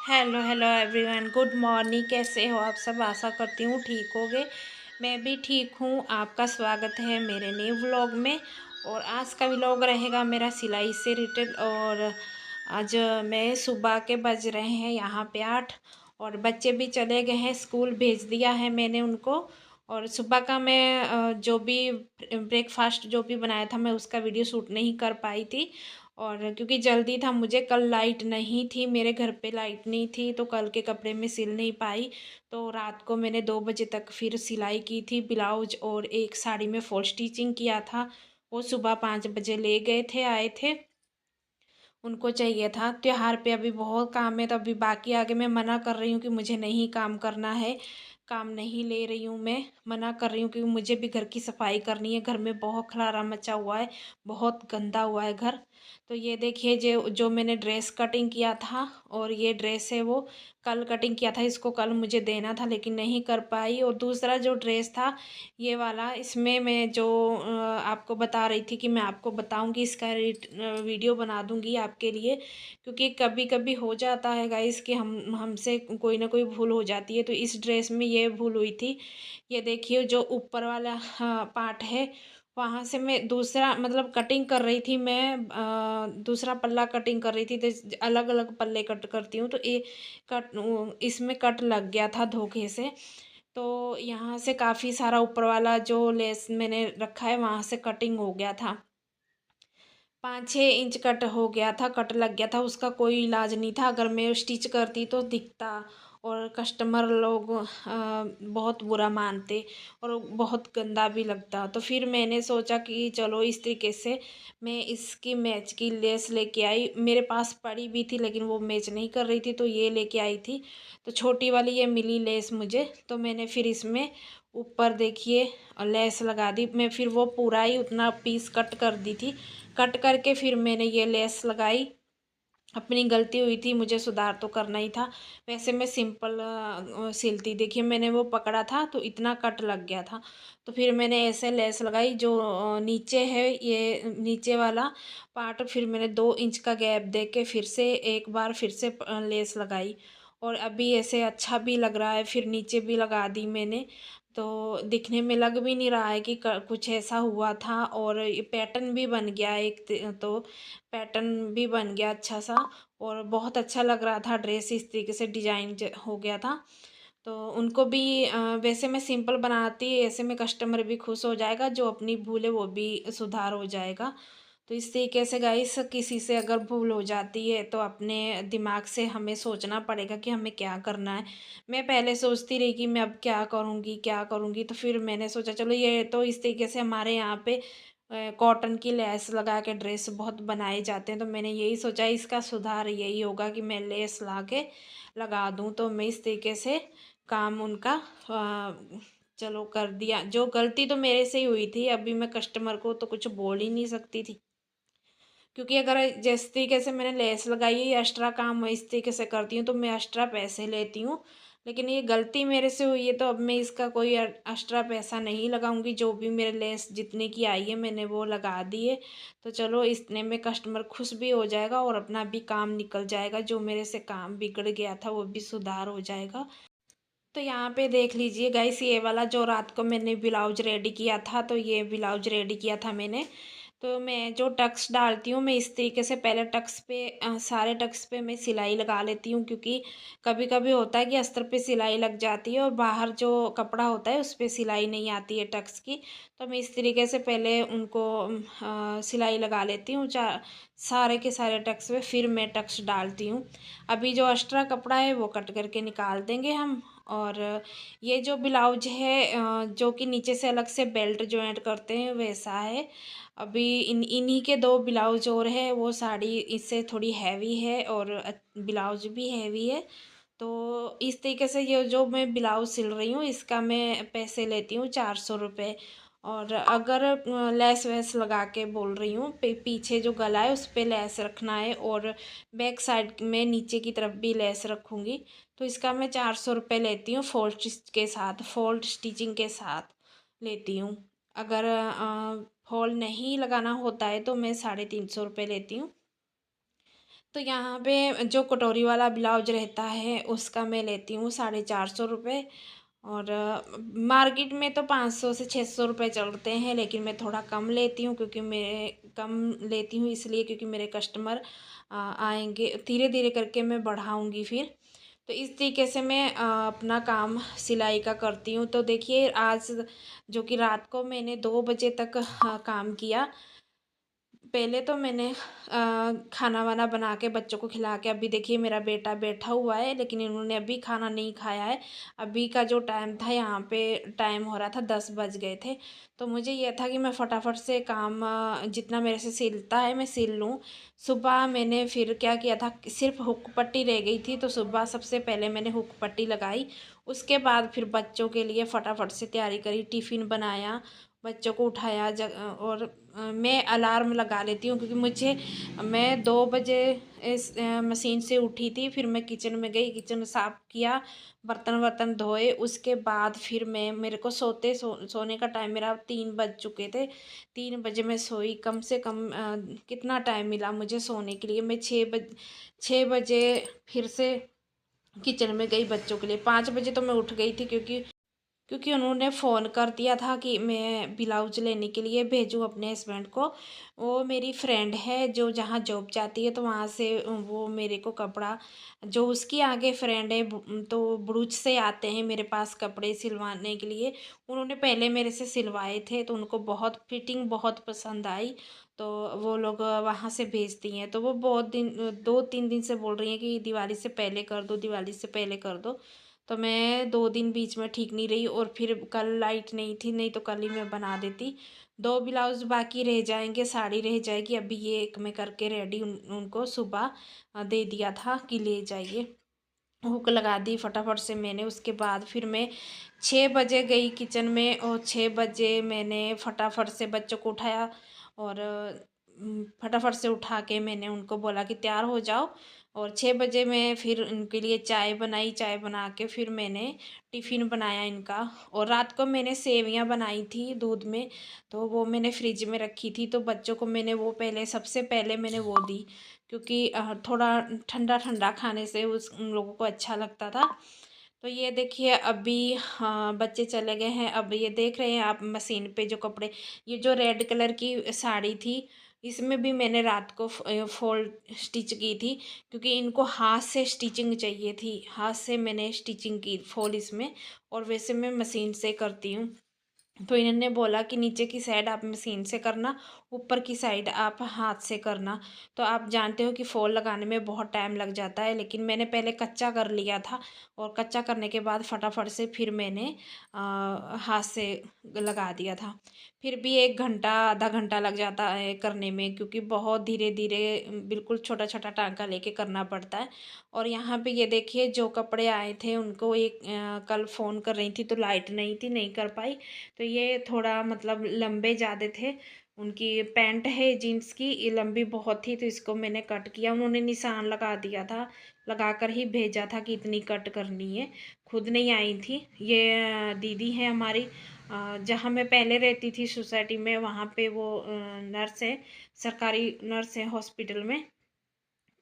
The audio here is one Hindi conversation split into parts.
Hello hello everyone, good morning. कैसे हो आप सब? आशा करती हूँ ठीक होगे। मैं भी ठीक हूँ। आपका स्वागत है मेरे न्यू व्लॉग में। और आज का व्लॉग रहेगा मेरा सिलाई से रिलेटेड। और आज मैं सुबह के बज रहे हैं यहाँ पे 8। और बच्चे भी चले गए हैं, स्कूल भेज दिया है मैंने उनको। और सुबह का मैं जो भी ब्रेकफास्ट जो भी बनाया था मैं उसका वीडियो शूट नहीं कर पाई थी। और क्योंकि जल्दी था मुझे, कल लाइट नहीं थी, मेरे घर पे लाइट नहीं थी, तो कल के कपड़े में सिल नहीं पाई। तो रात को मैंने 2 बजे तक फिर सिलाई की थी ब्लाउज, और एक साड़ी में फॉल स्टिचिंग किया था। वो सुबह 5 बजे ले गए थे, आए थे, उनको चाहिए था। त्योहार पे अभी बहुत काम है, तो अभी बाकी आगे मैं मना कर रही हूँ कि मुझे नहीं काम करना है, काम नहीं ले रही हूँ। मैं मना कर रही हूँ क्योंकि मुझे भी घर की सफाई करनी है। घर में बहुत खलारा मचा हुआ है, बहुत गंदा हुआ है घर। तो ये देखिए, जो जो मैंने ड्रेस कटिंग किया था, और ये ड्रेस है वो कल कटिंग किया था। इसको कल मुझे देना था लेकिन नहीं कर पाई। और दूसरा जो ड्रेस था ये वाला, इसमें मैं जो आपको बता रही थी कि मैं आपको बताऊंगी, इसका वीडियो बना दूंगी आपके लिए। क्योंकि कभी कभी हो जाता है गाइस कि हमसे कोई ना कोई भूल हो जाती है। तो इस ड्रेस में ये भूल हुई थी। ये देखिए, जो ऊपर वाला पार्ट है, वहाँ से मैं दूसरा मतलब कटिंग कर रही थी। मैं दूसरा पल्ला कटिंग कर रही थी, तो अलग अलग पल्ले कट करती हूँ, तो ये कट इसमें कट लग गया था धोखे से। तो यहाँ से काफ़ी सारा ऊपर वाला जो लेस मैंने रखा है वहाँ से कटिंग हो गया था। 5-6 इंच कट हो गया था, कट लग गया था। उसका कोई इलाज नहीं था। अगर मैं स्टिच करती तो दिखता, और कस्टमर लोग बहुत बुरा मानते, और बहुत गंदा भी लगता। तो फिर मैंने सोचा कि चलो इस तरीके से मैं इसकी मैच की लेस लेके आई। मेरे पास पड़ी भी थी लेकिन वो मैच नहीं कर रही थी, तो ये लेके आई थी। तो छोटी वाली ये मिली लेस मुझे, तो मैंने फिर इसमें ऊपर देखिए लेस लगा दी। मैं फिर वो पूरा ही उतना पीस कट कर दी थी। कट करके फिर मैंने ये लेस लगाई। अपनी गलती हुई थी, मुझे सुधार तो करना ही था। वैसे मैं सिंपल सिलती, देखिए मैंने वो पकड़ा था तो इतना कट लग गया था। तो फिर मैंने ऐसे लेस लगाई। जो नीचे है, ये नीचे वाला पार्ट, फिर मैंने 2 इंच का गैप दे के फिर से एक बार फिर से लेस लगाई। और अभी ऐसे अच्छा भी लग रहा है। फिर नीचे भी लगा दी मैंने, तो दिखने में लग भी नहीं रहा है कि कुछ ऐसा हुआ था। और ये पैटर्न भी बन गया एक तो पैटर्न भी बन गया अच्छा सा। और बहुत अच्छा लग रहा था ड्रेस, इस तरीके से डिजाइन हो गया था। तो उनको भी वैसे मैं सिंपल बनाती, ऐसे में कस्टमर भी खुश हो जाएगा, जो अपनी भूल है वो भी सुधार हो जाएगा। तो इस तरीके से गाइस, किसी से अगर भूल हो जाती है तो अपने दिमाग से हमें सोचना पड़ेगा कि हमें क्या करना है। मैं पहले सोचती रही कि मैं अब क्या करूँगी क्या करूँगी, तो फिर मैंने सोचा चलो ये तो इस तरीके से हमारे यहाँ पे कॉटन की लेस लगा के ड्रेस बहुत बनाए जाते हैं। तो मैंने यही सोचा इसका सुधार यही होगा कि मैं लेस ला के लगा दूँ। तो मैं इस तरीके से काम उनका चलो कर दिया। जो गलती तो मेरे से ही हुई थी, अभी मैं कस्टमर को तो कुछ बोल ही नहीं सकती थी। क्योंकि अगर जिस तरीके से मैंने लेस लगाई है, एक्स्ट्रा काम मैं इस तरीके से करती हूँ तो मैं एक्स्ट्रा पैसे लेती हूँ। लेकिन ये गलती मेरे से हुई है, तो अब मैं इसका कोई एक्स्ट्रा पैसा नहीं लगाऊंगी। जो भी मेरे लेस जितने की आई है मैंने वो लगा दी है। तो चलो इतने में कस्टमर खुश भी हो जाएगा और अपना भी काम निकल जाएगा। जो मेरे से काम बिगड़ गया था वो भी सुधार हो जाएगा। तो यहाँ पे देख लीजिए गाइस, ये वाला जो रात को मैंने ब्लाउज रेडी किया था, तो ये ब्लाउज रेडी किया था मैंने। तो मैं जो टक्स डालती हूँ, मैं इस तरीके से पहले टक्स पे सारे टक्स पे मैं सिलाई लगा लेती हूँ। क्योंकि कभी कभी होता है कि अस्तर पे सिलाई लग जाती है और बाहर जो कपड़ा होता है उस पर सिलाई नहीं आती है टक्स की। तो मैं इस तरीके से पहले उनको सिलाई लगा लेती हूँ सारे के सारे टक्स पे, फिर मैं टक्स डालती हूँ। अभी जो एक्स्ट्रा कपड़ा है वो कट करके निकाल देंगे हम। और ये जो ब्लाउज है जो कि नीचे से अलग से बेल्ट जॉइंट करते हैं वैसा है। अभी इन्हीं के 2 ब्लाउज और है। वो साड़ी इससे थोड़ी हैवी है और ब्लाउज भी हैवी है। तो इस तरीके से ये जो मैं ब्लाउज सिल रही हूँ इसका मैं पैसे लेती हूँ 400 रुपये। और अगर लेस वेस लगा के बोल रही हूँ, पीछे जो गला है उस पर लेस रखना है, और बैक साइड में नीचे की तरफ भी लेस रखूँगी, तो इसका मैं 400 रुपये लेती हूँ। फोल्ड स्टिचिंग के साथ लेती हूँ। अगर फॉल नहीं लगाना होता है तो मैं 350 रुपये लेती हूँ। तो यहाँ पे जो कटोरी वाला ब्लाउज रहता है उसका मैं लेती हूँ 450 रुपये। और मार्केट में तो 500 से 600 रुपये चलते हैं, लेकिन मैं थोड़ा कम लेती हूँ क्योंकि मैं कम लेती हूँ इसलिए क्योंकि मेरे कस्टमर आएंगे, धीरे धीरे करके मैं बढ़ाऊँगी फिर। तो इस तरीके से मैं अपना काम सिलाई का करती हूँ। तो देखिए आज जो कि रात को मैंने 2 बजे तक काम किया। पहले तो मैंने खाना वाना बना के बच्चों को खिला के, अभी देखिए मेरा बेटा बैठा हुआ है लेकिन इन्होंने अभी खाना नहीं खाया है। अभी का जो टाइम था यहाँ पे टाइम हो रहा था 10 बज गए थे। तो मुझे ये था कि मैं फटाफट से काम जितना मेरे से सिलता है मैं सिल लूँ। सुबह मैंने फिर क्या किया था, सिर्फ हुक पट्टी रह गई थी तो सुबह सबसे पहले मैंने हुक पट्टी लगाई। उसके बाद फिर बच्चों के लिए फटाफट से तैयारी करी, टिफ़िन बनाया, बच्चों को उठाया और मैं अलार्म लगा लेती हूँ क्योंकि मैं 2 बजे इस मशीन से उठी थी। फिर मैं किचन में गई, किचन साफ़ किया, बर्तन वर्तन धोए। उसके बाद फिर मेरे को सोने का टाइम मेरा 3 बज चुके थे। 3 बजे मैं सोई। कम से कम कितना टाइम मिला मुझे सोने के लिए। मैं 6 बजे फिर से किचन में गई बच्चों के लिए। 5 बजे तो मैं उठ गई थी क्योंकि उन्होंने फ़ोन कर दिया था कि मैं ब्लाउज लेने के लिए भेजूँ अपने हस्बैंड को। वो मेरी फ्रेंड है जो जहाँ जॉब जाती है, तो वहाँ से वो मेरे को कपड़ा, जो उसकी आगे फ्रेंड है तो भरूच से आते हैं मेरे पास कपड़े सिलवाने के लिए। उन्होंने पहले मेरे से सिलवाए थे तो उनको बहुत फिटिंग बहुत पसंद आई। तो वो लोग वहाँ से भेजती हैं। तो वो बहुत दिन 2-3 दिन से बोल रही हैं कि दिवाली से पहले कर दो, दिवाली से पहले कर दो। तो मैं 2 दिन बीच में ठीक नहीं रही और फिर कल लाइट नहीं थी, नहीं तो कल ही मैं बना देती। 2 ब्लाउज बाकी रह जाएंगे, साड़ी रह जाएगी। अभी ये एक मैं करके रेडी उनको सुबह दे दिया था कि ले जाइए। हुक लगा दी फटाफट से मैंने। उसके बाद फिर मैं 6 बजे गई किचन में और 6 बजे मैंने फटाफट से बच्चों को उठाया और फटाफट से उठा के मैंने उनको बोला कि तैयार हो जाओ। और 6 बजे मैं फिर उनके लिए चाय बनाई, चाय बना के फिर मैंने टिफ़िन बनाया इनका। और रात को मैंने सेवइयाँ बनाई थी दूध में, तो वो मैंने फ्रिज में रखी थी। तो बच्चों को मैंने वो पहले सबसे पहले मैंने वो दी क्योंकि थोड़ा ठंडा ठंडा खाने से उन लोगों को अच्छा लगता था। तो ये देखिए अभी हाँ बच्चे चले गए हैं। अब ये देख रहे हैं आप मशीन पे जो कपड़े, ये जो रेड कलर की साड़ी थी इसमें भी मैंने रात को फोल्ड स्टिच की थी क्योंकि इनको हाथ से स्टिचिंग चाहिए थी। हाथ से मैंने स्टिचिंग की फॉल इसमें, और वैसे मैं मशीन से करती हूँ। तो इन्होंने बोला कि नीचे की साइड आप मशीन से करना, ऊपर की साइड आप हाथ से करना। तो आप जानते हो कि फॉल लगाने में बहुत टाइम लग जाता है, लेकिन मैंने पहले कच्चा कर लिया था और कच्चा करने के बाद फटाफट से फिर मैंने हाथ से लगा दिया था। फिर भी 1 घंटा आधा घंटा लग जाता है करने में क्योंकि बहुत धीरे धीरे बिल्कुल छोटा छोटा टांका लेके करना पड़ता है। और यहाँ पे ये देखिए जो कपड़े आए थे उनको एक कल फ़ोन कर रही थी तो लाइट नहीं थी, नहीं कर पाई। तो ये थोड़ा मतलब लंबे ज़्यादा थे। उनकी पैंट है जीन्स की, ये लंबी बहुत थी तो इसको मैंने कट किया। उन्होंने निशान लगा दिया था, लगा कर ही भेजा था कि इतनी कट करनी है, खुद नहीं आई थी। ये दीदी है हमारी, जहाँ मैं पहले रहती थी सोसाइटी में, वहाँ पे वो नर्स है, सरकारी नर्स है हॉस्पिटल में।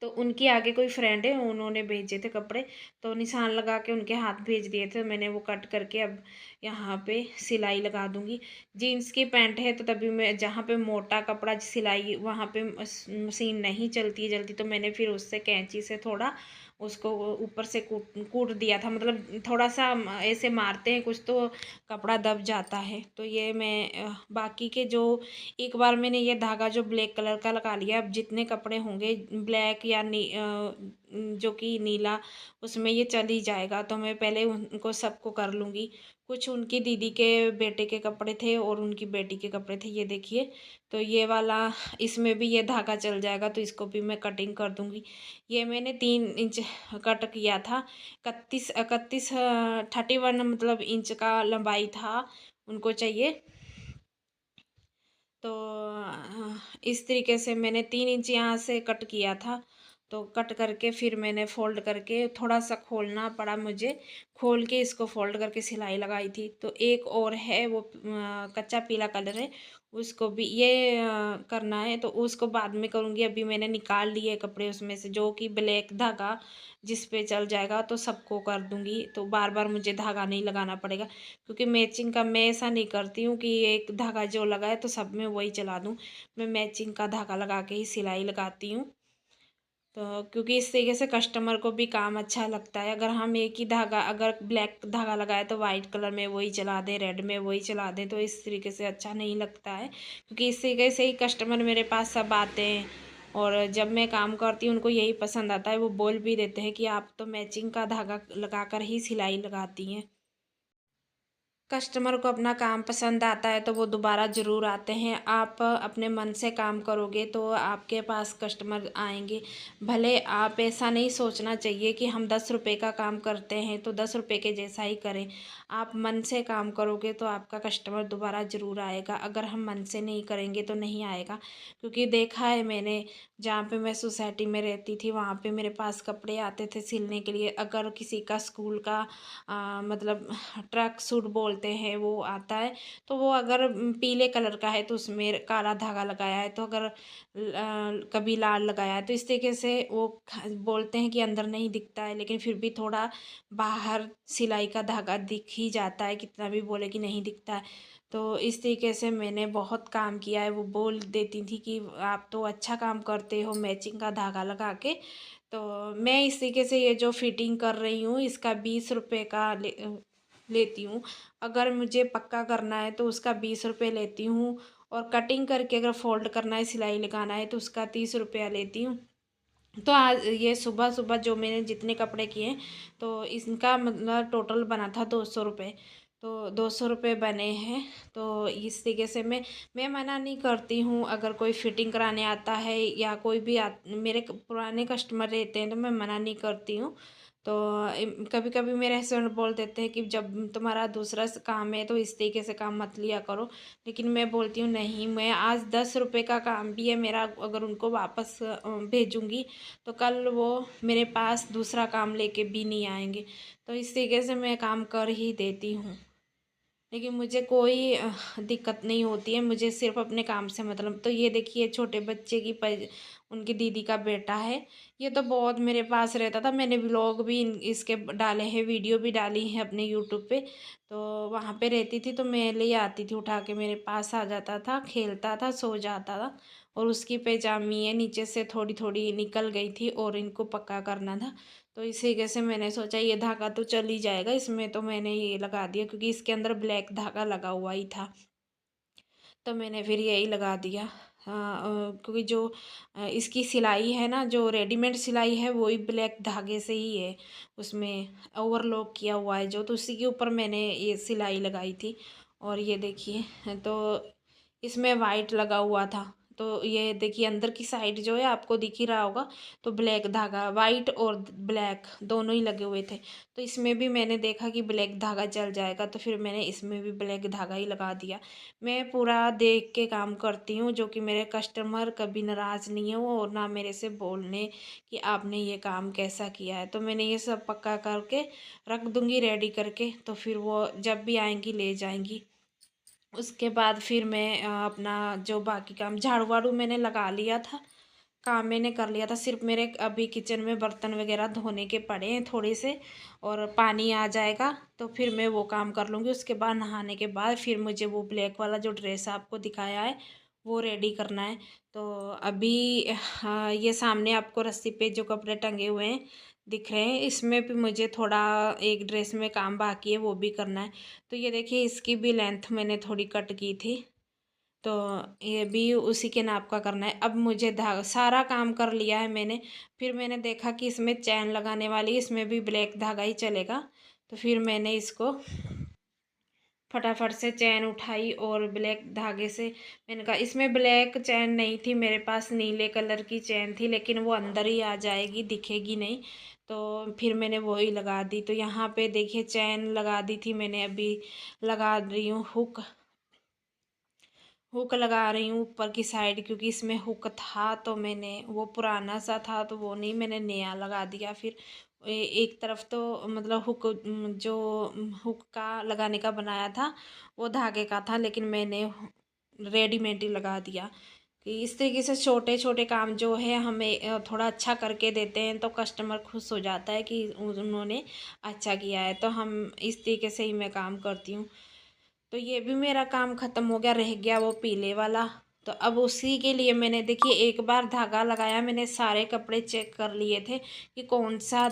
तो उनकी आगे कोई फ्रेंड है, उन्होंने भेजे थे कपड़े, तो निशान लगा के उनके हाथ भेज दिए थे। मैंने वो कट करके अब यहाँ पे सिलाई लगा दूंगी। जीन्स की पैंट है तो तभी मैं जहाँ पे मोटा कपड़ा सिलाई वहाँ पे मशीन नहीं चलती है जल्दी, तो मैंने फिर उससे कैंची से थोड़ा उसको ऊपर से कूट कूट दिया था। मतलब थोड़ा सा ऐसे मारते हैं कुछ तो कपड़ा दब जाता है। तो ये मैं बाकी के जो एक बार मैंने ये धागा जो ब्लैक कलर का लगा लिया, अब जितने कपड़े होंगे ब्लैक या जो कि नीला, उसमें ये चल ही जाएगा। तो मैं पहले उनको सबको कर लूँगी। कुछ उनकी दीदी के बेटे के कपड़े थे और उनकी बेटी के कपड़े थे, ये देखिए। तो ये वाला इसमें भी ये धागा चल जाएगा तो इसको भी मैं कटिंग कर दूँगी। ये मैंने 3 इंच कट किया था। 31 31 मतलब इंच का लंबाई था उनको चाहिए। तो इस तरीके से मैंने 3 इंच यहाँ से कट किया था। तो कट करके फिर मैंने फ़ोल्ड करके थोड़ा सा खोलना पड़ा मुझे, खोल के इसको फ़ोल्ड करके सिलाई लगाई थी। तो एक और है वो कच्चा पीला कलर है, उसको भी ये करना है, तो उसको बाद में करूँगी। अभी मैंने निकाल लिए कपड़े उसमें से, जो कि ब्लैक धागा जिस पे चल जाएगा तो सबको कर दूँगी, तो बार बार मुझे धागा नहीं लगाना पड़ेगा। क्योंकि मैचिंग का मैं ऐसा नहीं करती हूँ कि एक धागा जो लगा है तो सब में वही चला दूँ। मैं मैचिंग का धागा लगा के ही सिलाई लगाती हूँ। तो क्योंकि इस तरीके से कस्टमर को भी काम अच्छा लगता है। अगर हम एक ही धागा, अगर ब्लैक धागा लगाए तो वाइट कलर में वही चला दें, रेड में वही चला दें, तो इस तरीके से अच्छा नहीं लगता है। क्योंकि इस तरीके से ही कस्टमर मेरे पास सब आते हैं, और जब मैं काम करती हूँ उनको यही पसंद आता है। वो बोल भी देते हैं कि आप तो मैचिंग का धागा लगाकर ही सिलाई लगाती हैं। कस्टमर को अपना काम पसंद आता है तो वो दोबारा ज़रूर आते हैं। आप अपने मन से काम करोगे तो आपके पास कस्टमर आएंगे। भले आप ऐसा नहीं सोचना चाहिए कि हम 10 रुपये का काम करते हैं तो 10 रुपये के जैसा ही करें। आप मन से काम करोगे तो आपका कस्टमर दोबारा ज़रूर आएगा। अगर हम मन से नहीं करेंगे तो नहीं आएगा। क्योंकि देखा है मैंने, जहाँ पे मैं सोसाइटी में रहती थी वहाँ पे मेरे पास कपड़े आते थे सिलने के लिए। अगर किसी का स्कूल का मतलब ट्रक सूट बोलते हैं वो आता है, तो वो अगर पीले कलर का है तो उसमें काला धागा लगाया है, तो अगर कभी लाल लगाया है, तो इस तरीके से वो बोलते हैं कि अंदर नहीं दिखता है, लेकिन फिर भी थोड़ा बाहर सिलाई का धागा दिख ही जाता है, कितना भी बोले कि नहीं दिखता है। तो इस तरीके से मैंने बहुत काम किया है। वो बोल देती थी कि आप तो अच्छा काम करते हो मैचिंग का धागा लगा के। तो मैं इस तरीके से ये जो फिटिंग कर रही हूँ इसका 20 रुपये का लेती हूँ। अगर मुझे पक्का करना है तो उसका 20 रुपये लेती हूँ, और कटिंग करके अगर फोल्ड करना है, सिलाई लगाना है, तो उसका 30 रुपया लेती हूँ। तो आज ये सुबह सुबह जो मैंने जितने कपड़े किए, तो इनका मतलब टोटल बना था 200 रुपये। तो 200 रुपये बने हैं। तो इस तरीके से मैं मना नहीं करती हूँ। अगर कोई फिटिंग कराने आता है या कोई भी मेरे पुराने कस्टमर रहते हैं तो मैं मना नहीं करती हूँ। तो कभी कभी मेरे हस्बैंड बोल देते हैं कि जब तुम्हारा दूसरा काम है तो इस तरीके से काम मत लिया करो। लेकिन मैं बोलती हूँ नहीं, मैं आज 10 रुपये का काम भी है मेरा, अगर उनको वापस भेजूँगी तो कल वो मेरे पास दूसरा काम लेके भी नहीं आएंगे। तो इस तरीके से मैं काम कर ही देती हूँ। लेकिन मुझे कोई दिक्कत नहीं होती है, मुझे सिर्फ अपने काम से मतलब। तो ये देखिए छोटे बच्चे की उनकी दीदी का बेटा है। ये तो बहुत मेरे पास रहता था। मैंने व्लॉग भी इसके डाले हैं, वीडियो भी डाली है अपने यूट्यूब पे। तो वहाँ पे रहती थी तो मैं ले आती थी उठा के, मेरे पास आ जाता था, खेलता था, सो जाता था। और उसकी पैजामी है नीचे से थोड़ी थोड़ी निकल गई थी और इनको पक्का करना था। तो इसी कैसे मैंने सोचा ये धागा तो चल ही जाएगा इसमें, तो मैंने ये लगा दिया क्योंकि इसके अंदर ब्लैक धागा लगा हुआ ही था। तो मैंने फिर यही लगा दिया। हाँ, क्योंकि जो इसकी सिलाई है ना, जो रेडीमेड सिलाई है वही ब्लैक धागे से ही है, उसमें ओवरलॉक किया हुआ है जो, तो उसी के ऊपर मैंने ये सिलाई लगाई थी। और ये देखिए, तो इसमें वाइट लगा हुआ था। तो ये देखिए अंदर की साइड जो है आपको दिख ही रहा होगा, तो ब्लैक धागा, वाइट और ब्लैक दोनों ही लगे हुए थे। तो इसमें भी मैंने देखा कि ब्लैक धागा चल जाएगा, तो फिर मैंने इसमें भी ब्लैक धागा ही लगा दिया। मैं पूरा देख के काम करती हूँ, जो कि मेरे कस्टमर कभी नाराज़ नहीं है वो, और ना मेरे से बोलने कि आपने ये काम कैसा किया है। तो मैंने ये सब पक्का करके रख दूँगी रेडी करके, तो फिर वो जब भी आएंगी ले जाएंगी। उसके बाद फिर मैं अपना जो बाकी काम, झाड़ू वाड़ू मैंने लगा लिया था, काम मैंने कर लिया था। सिर्फ मेरे अभी किचन में बर्तन वगैरह धोने के पड़े हैं थोड़े से, और पानी आ जाएगा तो फिर मैं वो काम कर लूँगी। उसके बाद नहाने के बाद फिर मुझे वो ब्लैक वाला जो ड्रेस आपको दिखाया है वो रेडी करना है। तो अभी ये सामने आपको रस्सी पे जो कपड़े टंगे हुए हैं दिख रहे हैं, इसमें भी मुझे थोड़ा एक ड्रेस में काम बाकी है, वो भी करना है। तो ये देखिए इसकी भी लेंथ मैंने थोड़ी कट की थी, तो ये भी उसी के नाप का करना है। अब मुझे धागा सारा काम कर लिया है मैंने। फिर मैंने देखा कि इसमें चैन लगाने वाली, इसमें भी ब्लैक धागा ही चलेगा। तो फिर मैंने इसको फटाफट से चैन उठाई और ब्लैक धागे से, मैंने कहा इसमें ब्लैक चैन नहीं थी मेरे पास, नीले कलर की चैन थी, लेकिन वो अंदर ही आ जाएगी, दिखेगी नहीं। तो फिर मैंने वही लगा दी। तो यहाँ पे देखिए चैन लगा दी थी मैंने, अभी लगा रही हूँ हुक। हुक लगा रही हूँ ऊपर की साइड, क्योंकि इसमें हुक था तो मैंने वो पुराना सा था तो वो नहीं, मैंने नया लगा दिया। फिर एक तरफ तो मतलब हुक जो हुक का लगाने का बनाया था वो धागे का था, लेकिन मैंने रेडीमेड ही लगा दिया। कि इस तरीके से छोटे छोटे काम जो है हमें थोड़ा अच्छा करके देते हैं तो कस्टमर खुश हो जाता है कि उन्होंने अच्छा किया है। तो हम इस तरीके से ही मैं काम करती हूँ। तो ये भी मेरा काम ख़त्म हो गया, रह गया वो पीले वाला। तो अब उसी के लिए मैंने देखिए एक बार धागा लगाया, मैंने सारे कपड़े चेक कर लिए थे कि कौन सा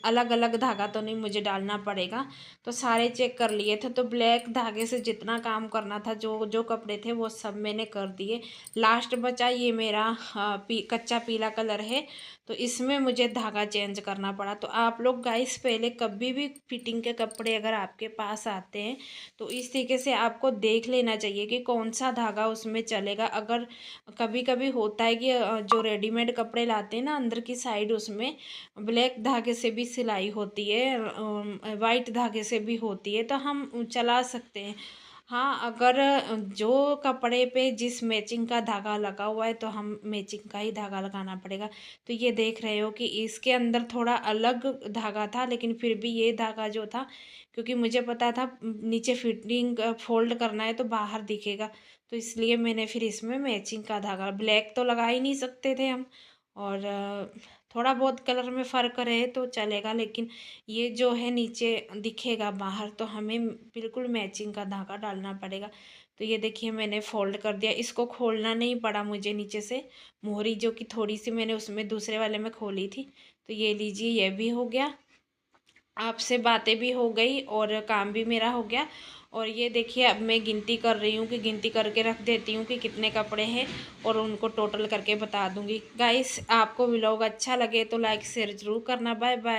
अलग अलग धागा तो नहीं मुझे डालना पड़ेगा। तो सारे चेक कर लिए थे। तो ब्लैक धागे से जितना काम करना था, जो जो कपड़े थे वो सब मैंने कर दिए। लास्ट बचा ये मेरा कच्चा पीला कलर है, तो इसमें मुझे धागा चेंज करना पड़ा। तो आप लोग गाइस पहले कभी भी फिटिंग के कपड़े अगर आपके पास आते हैं तो इस तरीके से आपको देख लेना चाहिए कि कौन सा धागा उसमें चलेगा। अगर कभी कभी होता है कि जो रेडीमेड कपड़े लाते हैं ना, अंदर की साइड उसमें ब्लैक धागे से भी सिलाई होती है, वाइट धागे से भी होती है, तो हम चला सकते हैं। हाँ, अगर जो कपड़े पे जिस मैचिंग का धागा लगा हुआ है तो हम मैचिंग का ही धागा लगाना पड़ेगा। तो ये देख रहे हो कि इसके अंदर थोड़ा अलग धागा था, लेकिन फिर भी ये धागा जो था, क्योंकि मुझे पता था नीचे फिटिंग फोल्ड करना है तो बाहर दिखेगा, तो इसलिए मैंने फिर इसमें मैचिंग का धागा, ब्लैक तो लगा ही नहीं सकते थे हम। और थोड़ा बहुत कलर में फ़र्क रहे तो चलेगा, लेकिन ये जो है नीचे दिखेगा बाहर, तो हमें बिल्कुल मैचिंग का धागा डालना पड़ेगा। तो ये देखिए मैंने फोल्ड कर दिया, इसको खोलना नहीं पड़ा मुझे नीचे से। मोहरी जो कि थोड़ी सी मैंने उसमें दूसरे वाले में खोली थी। तो ये लीजिए, ये भी हो गया। आपसे बातें भी हो गई और काम भी मेरा हो गया। और ये देखिए अब मैं गिनती कर रही हूँ, कि गिनती करके रख देती हूँ कि कितने कपड़े हैं और उनको टोटल करके बता दूँगी। गाइस आपको व्लॉग अच्छा लगे तो लाइक शेयर ज़रूर करना। Bye bye.